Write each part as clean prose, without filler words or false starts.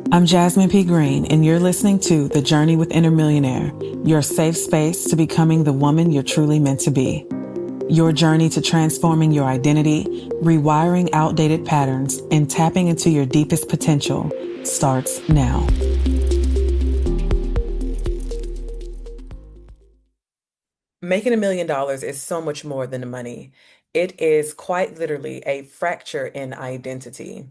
I'm Jasmine P. Green, and you're listening to The Journey with Inner Millionaire, your safe space to becoming the woman you're truly meant to be. Your journey to transforming your identity, rewiring outdated patterns, and tapping into your deepest potential starts now. Making $1 million is so much more than the money. It is quite literally a fracture in identity.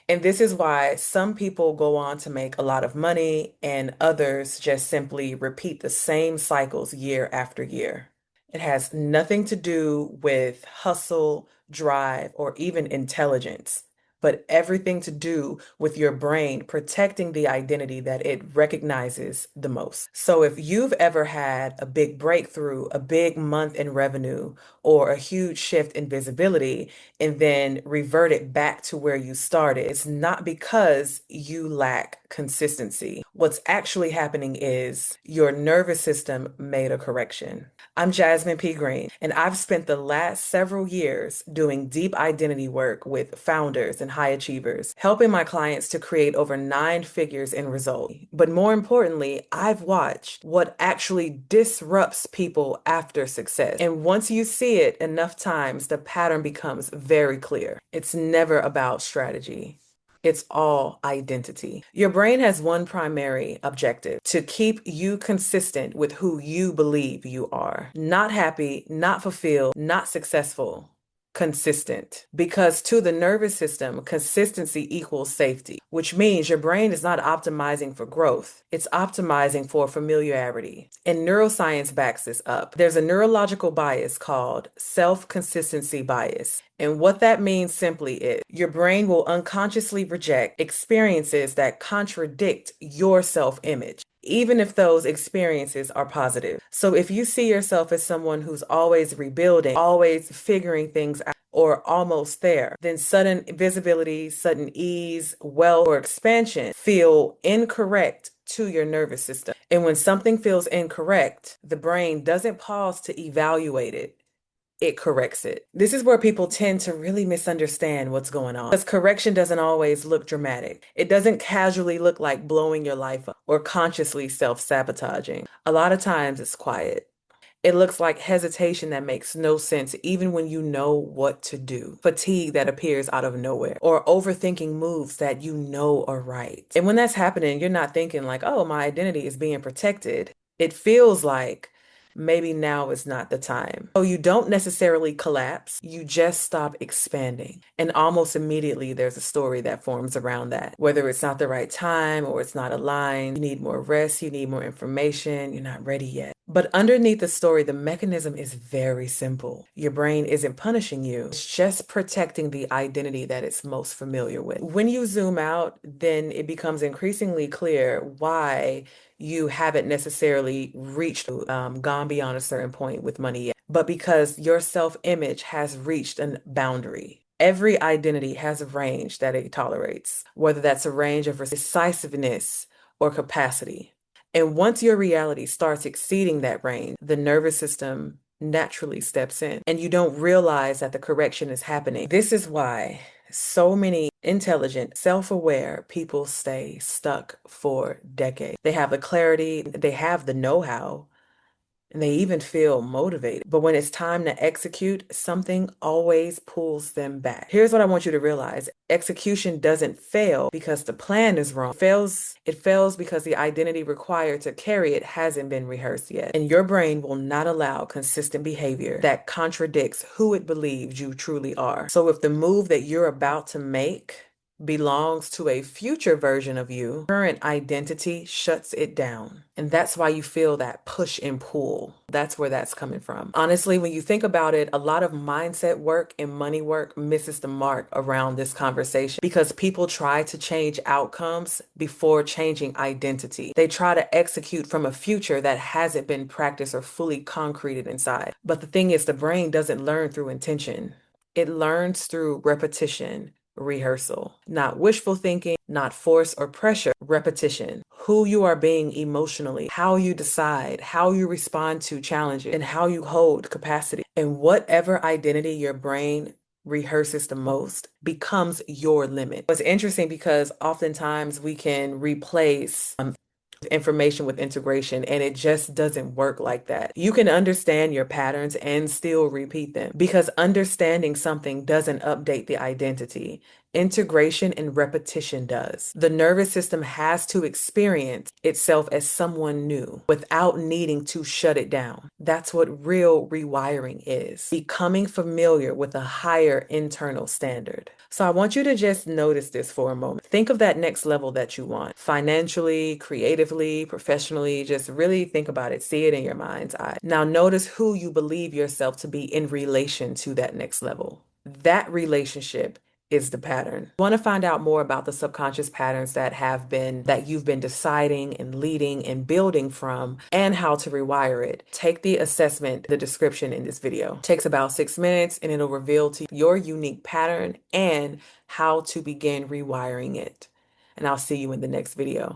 And this is why some people go on to make a lot of money and others just simply repeat the same cycles year after year. It has nothing to do with hustle, drive, or even intelligence, but everything to do with your brain protecting the identity that it recognizes the most. So if you've ever had a big breakthrough, a big month in revenue, or a huge shift in visibility, and then reverted back to where you started, it's not because you lack consistency. What's actually happening is your nervous system made a correction. I'm Jasmine P. Green, and I've spent the last several years doing deep identity work with founders and high achievers, helping my clients to create over 9 figures in results. But more importantly, I've watched what actually disrupts people after success. And once you see it enough times, the pattern becomes very clear. It's never about strategy. It's all identity. Your brain has one primary objective: to keep you consistent with who you believe you are. Not happy, not fulfilled, not successful. Consistent. Because to the nervous system, consistency equals safety, which means your brain is not optimizing for growth. It's optimizing for familiarity. And neuroscience backs this up. There's a neurological bias called self-consistency bias. And what that means simply is your brain will unconsciously reject experiences that contradict your self-image, even if those experiences are positive. So if you see yourself as someone who's always rebuilding, always figuring things out, or almost there, then sudden visibility, sudden ease, wealth, or expansion feel incorrect to your nervous system. And when something feels incorrect, the brain doesn't pause to evaluate it. It corrects it. This is where people tend to really misunderstand what's going on. Because correction doesn't always look dramatic. It doesn't casually look like blowing your life up or consciously self-sabotaging. A lot of times it's quiet. It looks like hesitation that makes no sense even when you know what to do, fatigue that appears out of nowhere, or overthinking moves that you know are right. And when that's happening, you're not thinking like, oh, my identity is being protected. It feels like maybe now is not the time. So you don't necessarily collapse, you just stop expanding. And almost immediately there's a story that forms around that. Whether it's not the right time or it's not aligned, you need more rest, you need more information, you're not ready yet. But underneath the story, the mechanism is very simple. Your brain isn't punishing you, it's just protecting the identity that it's most familiar with. When you zoom out, then it becomes increasingly clear why you haven't necessarily reached, gone beyond a certain point with money yet, but because your self-image has reached a boundary. Every identity has a range that it tolerates, whether that's a range of decisiveness or capacity. And once your reality starts exceeding that range, the nervous system naturally steps in and you don't realize that the correction is happening. This is why so many intelligent, self-aware people stay stuck for decades. They have the clarity, they have the know-how, and they even feel motivated. But when it's time to execute, something always pulls them back. Here's what I want you to realize. Execution doesn't fail because the plan is wrong. It fails because the identity required to carry it hasn't been rehearsed yet. And your brain will not allow consistent behavior that contradicts who it believes you truly are. So if the move that you're about to make belongs to a future version of you, current identity shuts it down. And that's why you feel that push and pull. That's where that's coming from. Honestly, when you think about it, a lot of mindset work and money work misses the mark around this conversation because people try to change outcomes before changing identity. They try to execute from a future that hasn't been practiced or fully concreted inside. But the thing is, the brain doesn't learn through intention. It learns through repetition, rehearsal, not wishful thinking, not force or pressure, repetition. Who you are being emotionally, how you decide, how you respond to challenges, and how you hold capacity. And whatever identity your brain rehearses the most becomes your limit. It's interesting because oftentimes we can replace information with integration, and it just doesn't work like that. You can understand your patterns and still repeat them because understanding something doesn't update the identity. Integration and repetition does. The nervous system has to experience itself as someone new without needing to shut it down. That's what real rewiring is, becoming familiar with a higher internal standard. So I want you to just notice this for a moment. Think of that next level that you want, financially, creatively, professionally. Just really think about it. See it in your mind's eye. Now notice who you believe yourself to be in relation to that next level. That relationship is the pattern. Want to find out more about the subconscious patterns that you've been deciding and leading and building from, and how to rewire it. Take the assessment, the description in this video. It takes about 6 minutes and it'll reveal to you your unique pattern and how to begin rewiring it. And I'll see you in the next video.